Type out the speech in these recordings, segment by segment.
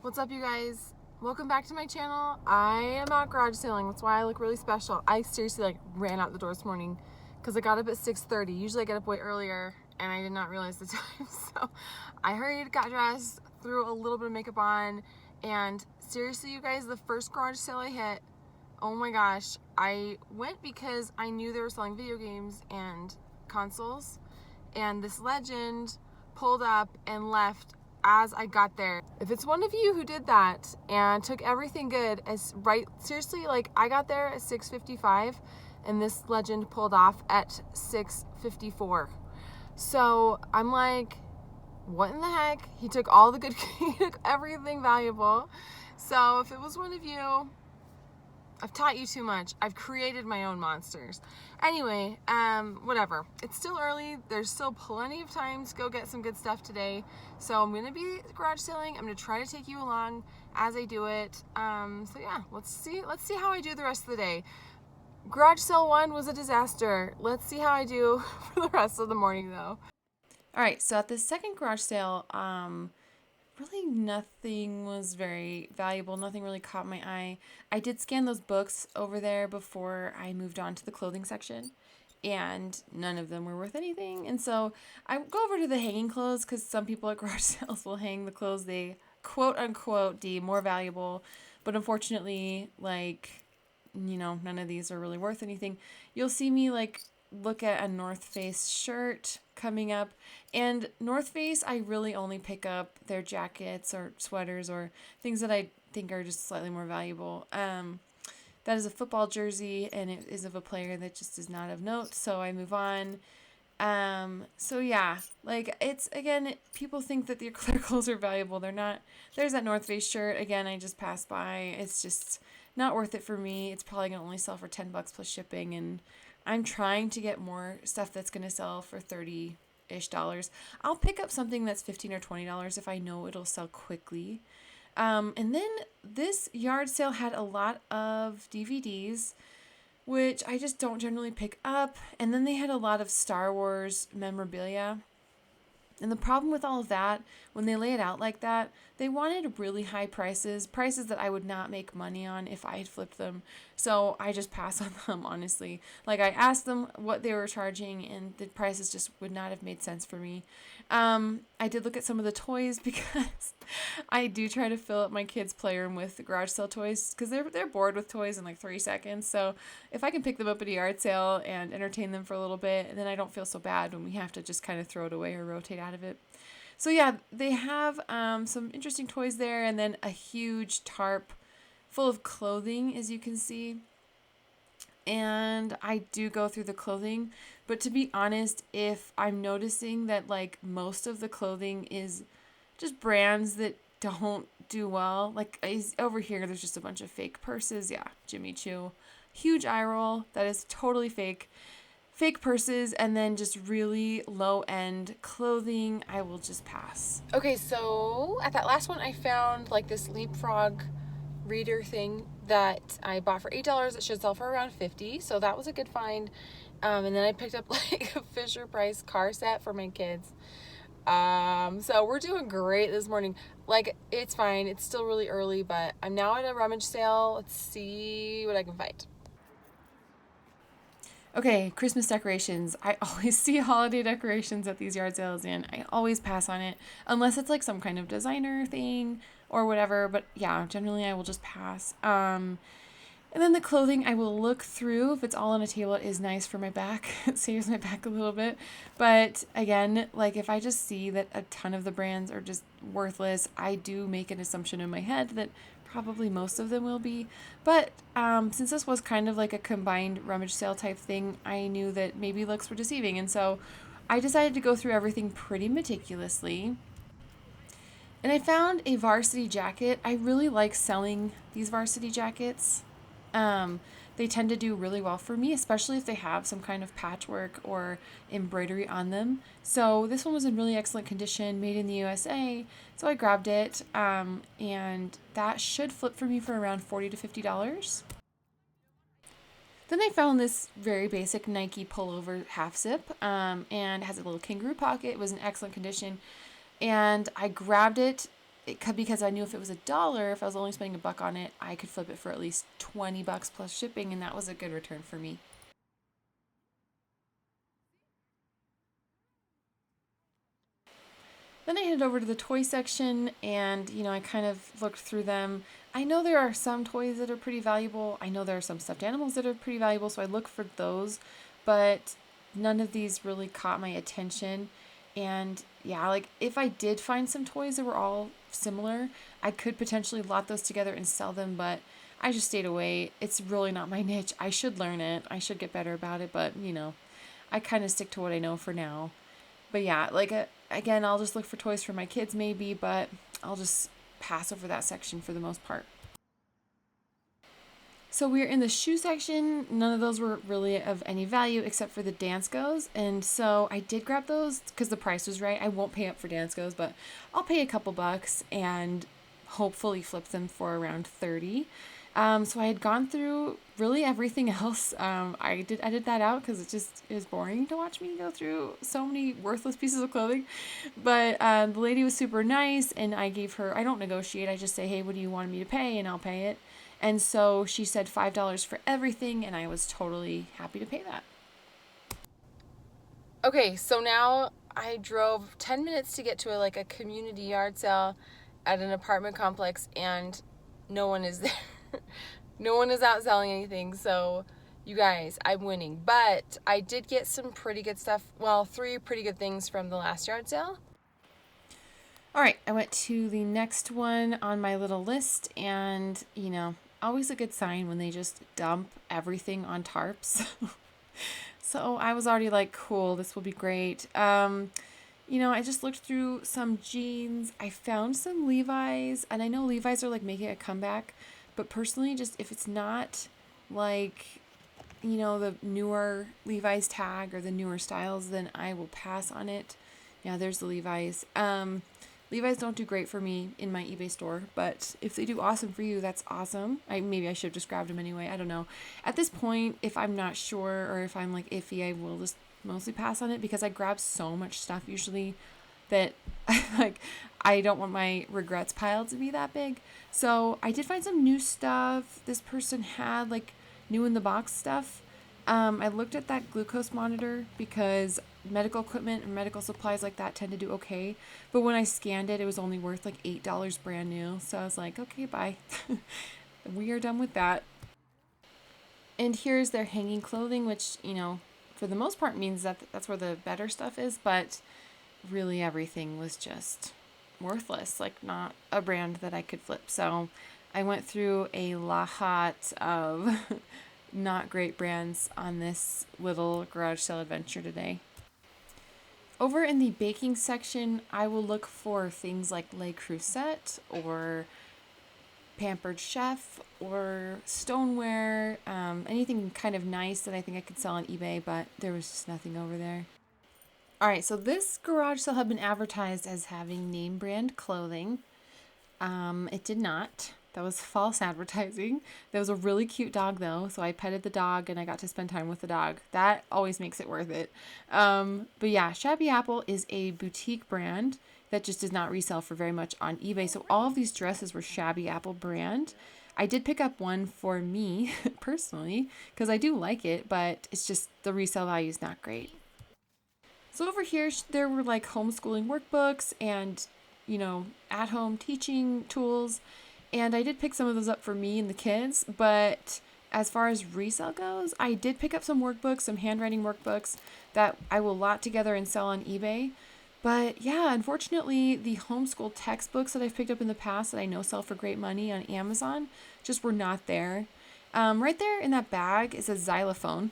What's up, you guys? Welcome back to my channel. I am out garage sailing. That's why I look really special. I seriously ran out the door this morning because I got up at 6:30. Usually I get up way earlier and I did not realize the time. So I hurried, got dressed, threw a little bit of makeup on, and seriously, you guys, the first garage sale I hit, oh my gosh, I went because I knew they were selling video games and consoles, and this legend pulled up and left as I got there. If it's one of you who did that and took everything good, seriously, like I got there at 6:55 and this legend pulled off at 6:54. So I'm like, what in the heck? He took all the good, he took everything valuable. So if it was one of you, I've taught you too much. I've created my own monsters. Anyway, whatever. It's still early. There's still plenty of time to go get some good stuff today. So I'm gonna be garage sailing. I'm gonna try to take you along as I do it. So yeah, let's see how I do the rest of the day. Garage sale 1 was a disaster. Let's see how I do for the rest of the morning though. All right, so at the second garage sale, really nothing was very valuable. Nothing really caught my eye. I did scan those books over there before I moved on to the clothing section, and none of them were worth anything. And so I go over to the hanging clothes because some people at garage sales will hang the clothes they quote unquote deem more valuable. But unfortunately, none of these are really worth anything. You'll see me look at a North Face shirt coming up, and North Face, I really only pick up their jackets or sweaters or things that I think are just slightly more valuable. That is a football jersey, and it is of a player that just is not of note, so I move on. So yeah, people think that their clothes are valuable. They're not. There's that North Face shirt. Again, I just passed by. It's just not worth it for me. It's probably gonna only sell for $10 plus shipping, and I'm trying to get more stuff that's gonna sell for $30-ish. I'll pick up something that's $15 or $20 if I know it'll sell quickly. And then this yard sale had a lot of DVDs, which I just don't generally pick up. And then they had a lot of Star Wars memorabilia. And the problem with all of that, when they lay it out like that, they wanted really high prices that I would not make money on if I had flipped them. So I just pass on them, honestly. Like, I asked them what they were charging, and the prices just would not have made sense for me. I did look at some of the toys because I do try to fill up my kids' playroom with the garage sale toys because they're bored with toys in like 3 seconds. So if I can pick them up at a yard sale and entertain them for a little bit, then I don't feel so bad when we have to just kind of throw it away or rotate out of it. So yeah, they have some interesting toys there, and then a huge tarp full of clothing, as you can see. And I do go through the clothing, but to be honest, if I'm noticing that most of the clothing is just brands that don't do well, over here there's just a bunch of fake purses. Yeah, Jimmy Choo, huge eye roll. That is totally fake purses, and then just really low end clothing. I will just pass. Okay, so at that last one I found this Leapfrog reader thing that I bought for $8. It should sell for around $50, so that was a good find. And then I picked up a Fisher Price car set for my kids. So we're doing great this morning. It's fine, it's still really early, but I'm now at a rummage sale. Let's see what I can find. Okay, Christmas decorations. I always see holiday decorations at these yard sales, and I always pass on it unless it's some kind of designer thing or whatever. But yeah, generally I will just pass. And then the clothing, I will look through. If it's all on a table, it is nice for my back. It saves my back a little bit. But again, if I just see that a ton of the brands are just worthless, I do make an assumption in my head that probably most of them will be. But since this was kind of like a combined rummage sale type thing, I knew that maybe looks were deceiving. And so I decided to go through everything pretty meticulously. And I found a Varsity Jacket. I really like selling these Varsity Jackets. They tend to do really well for me, especially if they have some kind of patchwork or embroidery on them. So this one was in really excellent condition, made in the USA. So I grabbed it, and that should flip for me for around $40 to $50. Then I found this very basic Nike pullover half zip, and it has a little kangaroo pocket. It was in excellent condition, and I grabbed it. because I knew if it was $1, if I was only spending $1 on it, I could flip it for at least $20 plus shipping, and that was a good return for me. Then I headed over to the toy section and, I kind of looked through them. I know there are some toys that are pretty valuable. I know there are some stuffed animals that are pretty valuable, so I look for those, but none of these really caught my attention. And yeah, like if I did find some toys that were all similar, I could potentially lot those together and sell them, but I just stayed away. It's really not my niche. I should learn it. I should get better about it, but I kind of stick to what I know for now. But yeah, like again, I'll just look for toys for my kids maybe, but I'll just pass over that section for the most part. So we're in the shoe section. None of those were really of any value except for the Dance Goes. And so I did grab those because the price was right. I won't pay up for Dance Goes, but I'll pay a couple bucks and hopefully flip them for around 30. So I had gone through really everything else. I did that out because it was boring to watch me go through so many worthless pieces of clothing. But the lady was super nice, and I don't negotiate. I just say, hey, what do you want me to pay? And I'll pay it. And so she said $5 for everything, and I was totally happy to pay that. Okay, so now I drove 10 minutes to get to a community yard sale at an apartment complex, and no one is there. No one is out selling anything, so you guys, I'm winning. But I did get some pretty good stuff. Well, 3 pretty good things from the last yard sale. All right, I went to the next one on my little list, and, always a good sign when they just dump everything on tarps. So I was already like, cool, this will be great. I just looked through some jeans. I found some Levi's, and I know Levi's are making a comeback, but personally, just if it's not the newer Levi's tag or the newer styles, then I will pass on it. Yeah, there's the Levi's. Levi's don't do great for me in my eBay store, but if they do awesome for you, that's awesome. Maybe I should have just grabbed them anyway. I don't know. At this point, if I'm not sure or if I'm iffy, I will just mostly pass on it because I grab so much stuff usually that I don't want my regrets pile to be that big. So I did find some new stuff. This person had new in the box stuff. I looked at that glucose monitor because medical equipment and medical supplies like that tend to do okay. But when I scanned it, it was only worth $8 brand new. So I was like, okay, bye. We are done with that. And here's their hanging clothing, which, for the most part means that that's where the better stuff is. But really everything was just worthless, not a brand that I could flip. So I went through a lot of not great brands on this little garage sale adventure today. Over in the baking section, I will look for things like Le Creuset or Pampered Chef or stoneware, anything kind of nice that I think I could sell on eBay, but there was just nothing over there. All right, so this garage sale had been advertised as having name brand clothing. It did not. That was false advertising. There was a really cute dog though, so I petted the dog and I got to spend time with the dog. That always makes it worth it. But yeah, Shabby Apple is a boutique brand that just does not resell for very much on eBay. So all of these dresses were Shabby Apple brand. I did pick up one for me personally because I do like it, but it's just the resale value is not great. So over here, there were homeschooling workbooks and, at-home teaching tools. And I did pick some of those up for me and the kids, but as far as resale goes, I did pick up some workbooks, some handwriting workbooks that I will lot together and sell on eBay. But yeah, unfortunately, the homeschool textbooks that I've picked up in the past that I know sell for great money on Amazon just were not there. Right there in that bag is a xylophone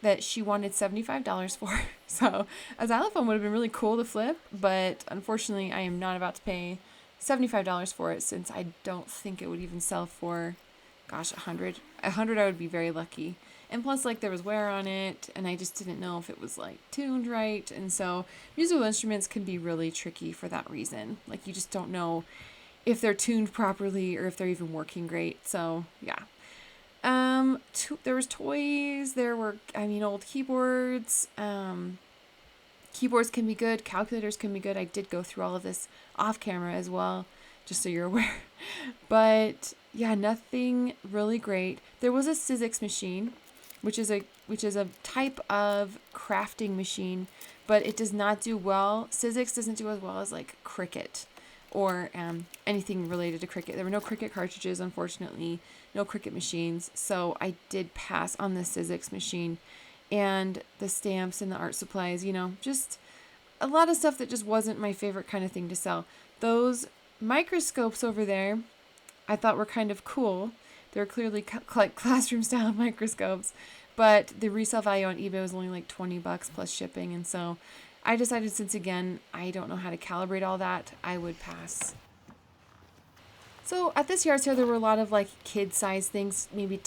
that she wanted $75 for. So a xylophone would have been really cool to flip, but unfortunately, I am not about to pay $75 for it since I don't think it would even sell for, $100. $100 I would be very lucky. And plus, there was wear on it, and I just didn't know if it was, tuned right. And so musical instruments can be really tricky for that reason. You just don't know if they're tuned properly or if they're even working great. So, yeah. There was toys. There were, old keyboards. Keyboards can be good. Calculators can be good. I did go through all of this off camera as well. just so you're aware. But yeah, nothing really great. There was a Sizzix machine, which is a type of crafting machine, but it does not do well. Sizzix doesn't do as well as like Cricut or anything related to Cricut. There were no Cricut cartridges, unfortunately, no Cricut machines. So I did pass on the Sizzix machine, and the stamps and the art supplies, just a lot of stuff that just wasn't my favorite kind of thing to sell. Those microscopes over there, I thought were kind of cool. They're clearly like classroom style microscopes, but the resale value on eBay was only like $20 plus shipping. And so I decided, since again, I don't know how to calibrate all that, I would pass. So at this yard sale, there were a lot of like kid size things, maybe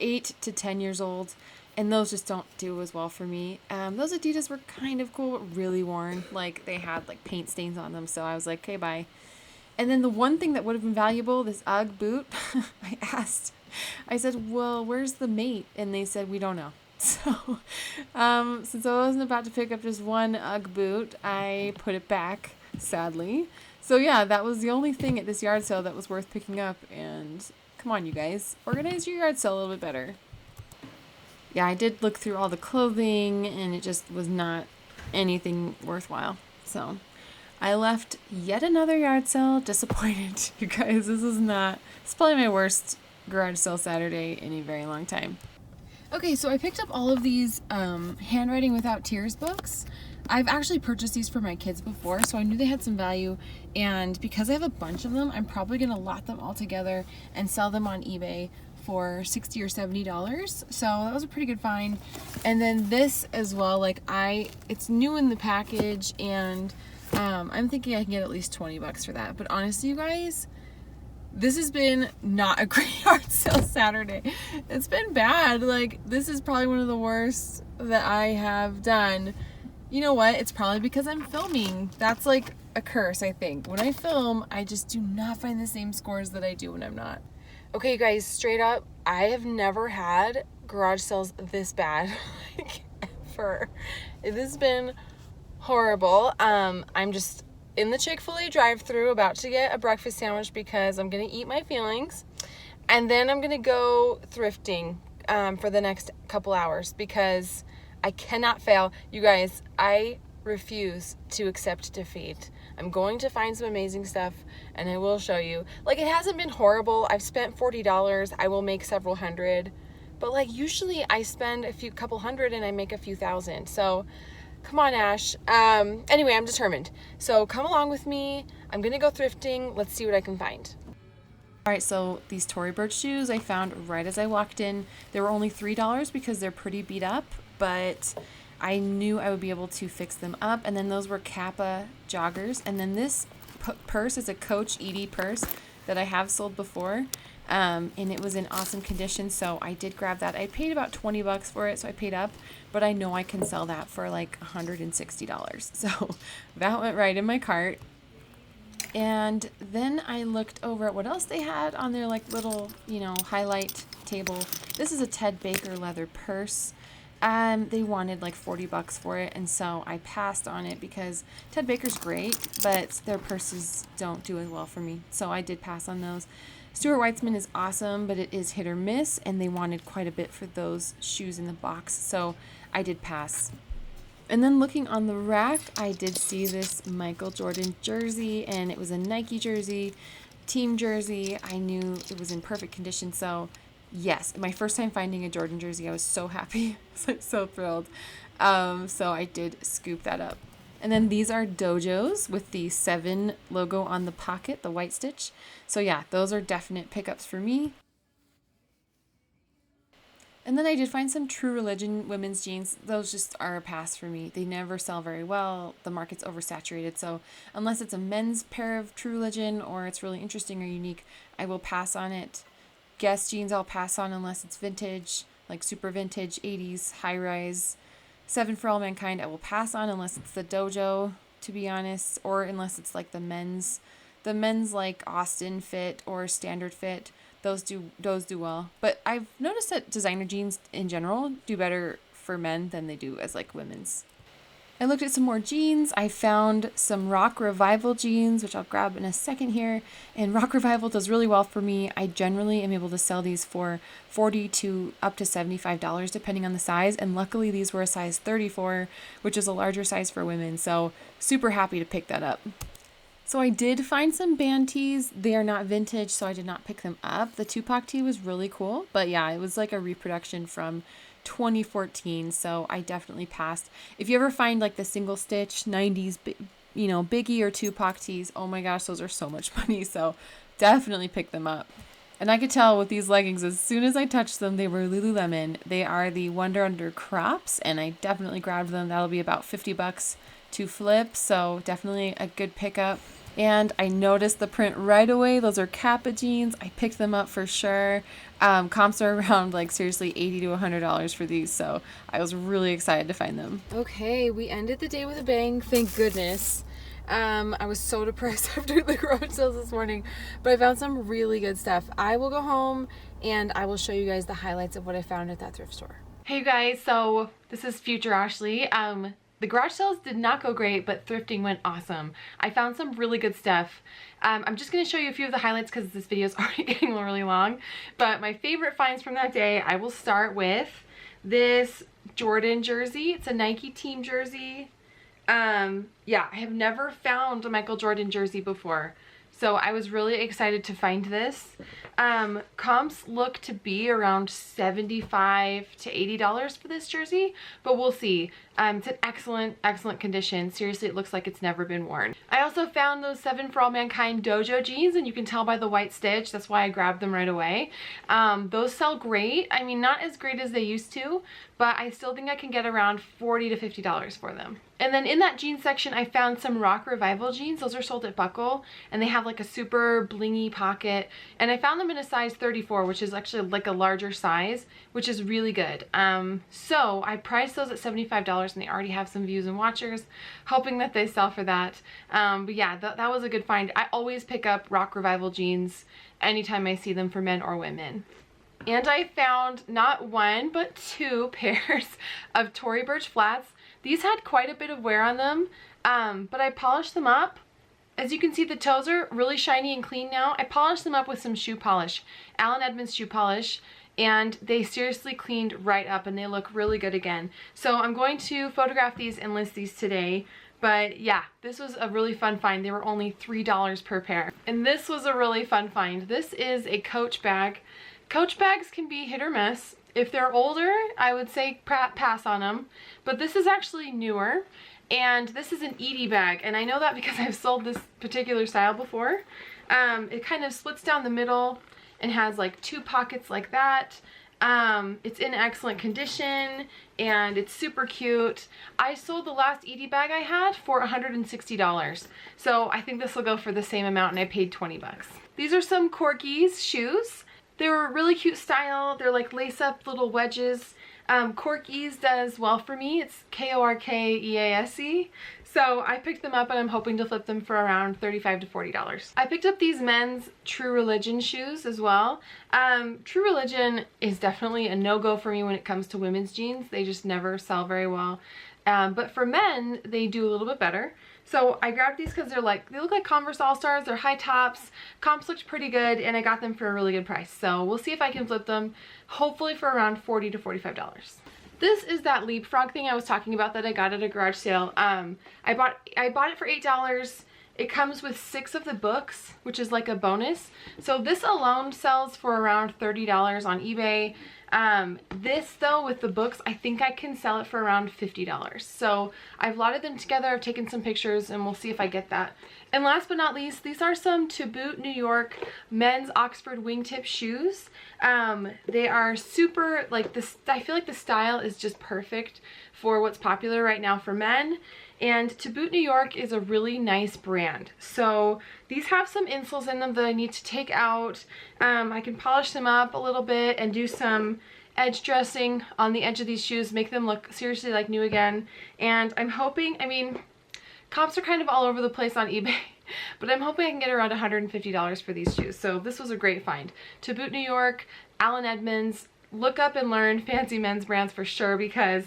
8 to 10 years old. And those just don't do as well for me. Those Adidas were kind of cool, but really worn. Like they had like paint stains on them. So I was like, okay, bye. And then the one thing that would have been valuable, this UGG boot, I said, well, where's the mate? And they said, we don't know. So since I wasn't about to pick up just one UGG boot, I put it back, sadly. So yeah, that was the only thing at this yard sale that was worth picking up. And come on, you guys, organize your yard sale a little bit better. Yeah, I did look through all the clothing, and it just was not anything worthwhile. So I left yet another yard sale disappointed. You guys, it's probably my worst garage sale Saturday in a very long time. Okay, so I picked up all of these Handwriting Without Tears books. I've actually purchased these for my kids before, so I knew they had some value. And because I have a bunch of them, I'm probably going to lot them all together and sell them on eBay for $60 or $70. So that was a pretty good find. And then this as well, it's new in the package, and I'm thinking I can get at least $20 for that. But honestly, you guys, this has been not a great yard sale Saturday. It's been bad. This is probably one of the worst that I have done. You know what? It's probably because I'm filming. That's like a curse, I think. When I film, I just do not find the same scores that I do when I'm not. Okay, you guys, straight up, I have never had garage sales this bad, ever. It has been horrible. I'm just in the Chick-fil-A drive-thru about to get a breakfast sandwich because I'm going to eat my feelings. And then I'm going to go thrifting for the next couple hours because I cannot fail. You guys, I refuse to accept defeat. I'm going to find some amazing stuff, and I will show you. It hasn't been horrible. I've spent $40. I will make several hundred. But usually I spend couple hundred and I make a few thousand. So come on, Ash. Anyway, I'm determined. So come along with me. I'm going to go thrifting. Let's see what I can find. All right, so these Tory Burch shoes I found right as I walked in. They were only $3 because they're pretty beat up, but I knew I would be able to fix them up. And then those were Kappa joggers. And then this purse is a Coach Edie purse that I have sold before. And it was in awesome condition, so I did grab that. I paid about $20 for it, so I paid up, but I know I can sell that for $160. So that went right in my cart. And then I looked over at what else they had on their little, highlight table. This is a Ted Baker leather purse. They wanted $40 for it, and so I passed on it because Ted Baker's great, but their purses don't do as well for me. So I did pass on those. Stuart Weitzman is awesome, but it is hit or miss, and they wanted quite a bit for those shoes in the box, so I did pass. And then looking on the rack, I did see this Michael Jordan jersey, and it was a Nike jersey, team jersey. I knew it was in perfect condition, so yes, my first time finding a Jordan jersey, I was so happy. I was so thrilled. So I did scoop that up. And then these are Dojos with the 7 logo on the pocket, the white stitch. So yeah, those are definite pickups for me. And then I did find some True Religion women's jeans. Those just are a pass for me. They never sell very well. The market's oversaturated. So unless it's a men's pair of True Religion or it's really interesting or unique, I will pass on it. Guess jeans I'll pass on unless it's vintage, super vintage, 80s, high-rise. 7 for All Mankind I will pass on unless it's the Dojo, to be honest, or unless it's the men's. The men's Austin fit or standard fit, those do well. But I've noticed that designer jeans in general do better for men than they do as women's. I looked at some more jeans. I found some Rock Revival jeans, which I'll grab in a second here. And Rock Revival does really well for me. I generally am able to sell these for $40 to up to $75 depending on the size. And luckily these were a size 34, which is a larger size for women. So super happy to pick that up. So I did find some band tees. They are not vintage, so I did not pick them up. The Tupac tee was really cool, but yeah, it was like a reproduction from 2014, so I definitely passed. If you ever find like the single stitch 90s, Biggie or Tupac tees, oh my gosh, those are so much money, so definitely pick them up. And I could tell with these leggings, as soon as I touched them, they were Lululemon. They are the Wonder Under crops, and I definitely grabbed them. That'll be about $50 to flip, so definitely a good pickup. And I noticed the print right away. Those are Kappa jeans. I picked them up for sure. Comps are around like seriously $80 to $100 for these, so I was really excited to find them. Okay, we ended the day with a bang, thank goodness. I was so depressed after the garage sales this morning, but I found some really good stuff. I will go home and I will show you guys the highlights of what I found at that thrift store. Hey you guys, so this is future Ashley. The garage sales did not go great, but thrifting went awesome. I found some really good stuff. I'm just going to show you a few of the highlights because this video is already getting really long. But my favorite finds from that day, I will start with this Jordan jersey. It's a Nike team jersey. Yeah, I have never found a Michael Jordan jersey before, so I was really excited to find this. Comps look to be around $75 to $80 for this jersey, but we'll see. It's in excellent condition. Seriously, it looks like it's never been worn. I also found those 7 for All Mankind dojo jeans, and you can tell by the white stitch. That's why I grabbed them right away. Those sell great. I mean, not as great as they used to, but I still think I can get around $40 to $50 for them. And then in that jeans section, I found some Rock Revival jeans. Those are sold at Buckle, and they have like a super blingy pocket. And I found them in a size 34, which is actually like a larger size, which is really good. So I priced those at $75, and they already have some views and watchers, hoping that they sell for that. But yeah, that was a good find. I always pick up Rock Revival jeans anytime I see them for men or women. And I found not 1, but 2 pairs of Tory Burch flats. These had quite a bit of wear on them, but I polished them up. As you can see, the toes are really shiny and clean now. I polished them up with some shoe polish, Allen Edmonds shoe polish, and they seriously cleaned right up and they look really good again. So I'm going to photograph these and list these today. But yeah, this was a really fun find. They were only $3 per pair. And this was a really fun find. This is a Coach bag. Coach bags can be hit or miss. If they're older, I would say pass on them, but this is actually newer, and this is an Edie bag, and I know that because I've sold this particular style before. It kind of splits down the middle and has like 2 pockets like that. It's in excellent condition, and it's super cute. I sold the last Edie bag I had for $160, so I think this will go for the same amount, and I paid 20 bucks. These are some Corky's shoes. They're a really cute style. They're like lace-up little wedges. Corky's does well for me. It's Korkease. So I picked them up and I'm hoping to flip them for around $35 to $40. I picked up these men's True Religion shoes as well. True Religion is definitely a no-go for me when it comes to women's jeans. They just never sell very well. But for men, they do a little bit better. So I grabbed these because they look like Converse All-Stars. They're high tops. Comps looked pretty good, and I got them for a really good price. So we'll see if I can flip them, hopefully for around $40 to $45. This is that leapfrog thing I was talking about that I got at a garage sale. I bought it for $8. It comes with 6 of the books, which is like a bonus. So this alone sells for around $30 on eBay. This though, with the books, I think I can sell it for around $50. So I've lotted them together, I've taken some pictures, and we'll see if I get that. And last but not least, these are some To Boot New York men's Oxford wingtip shoes. They are super, like this, I feel like the style is just perfect for what's popular right now for men. And To Boot New York is a really nice brand. So these have some insoles in them that I need to take out. I can polish them up a little bit and do some edge dressing on the edge of these shoes, make them look seriously like new again. And I'm hoping, I mean, comps are kind of all over the place on eBay, but I'm hoping I can get around $150 for these shoes. So this was a great find. To Boot New York, Allen Edmonds. Look up and learn fancy men's brands for sure, because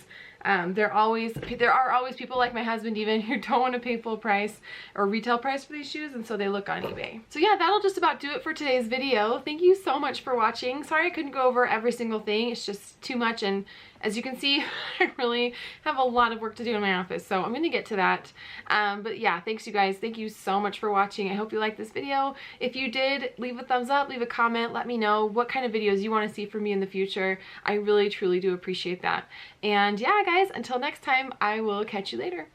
There are always people like my husband even who don't want to pay full price or retail price for these shoes, and so they look on eBay. So yeah, that'll just about do it for today's video. Thank you so much for watching. Sorry I couldn't go over every single thing. It's just too much, and as you can see, I really have a lot of work to do in my office, so I'm gonna get to that. But yeah, thanks you guys. Thank you so much for watching. I hope you liked this video. If you did, leave a thumbs up, leave a comment, let me know what kind of videos you want to see from me in the future. I really, truly do appreciate that. And yeah, guys, until next time, I will catch you later.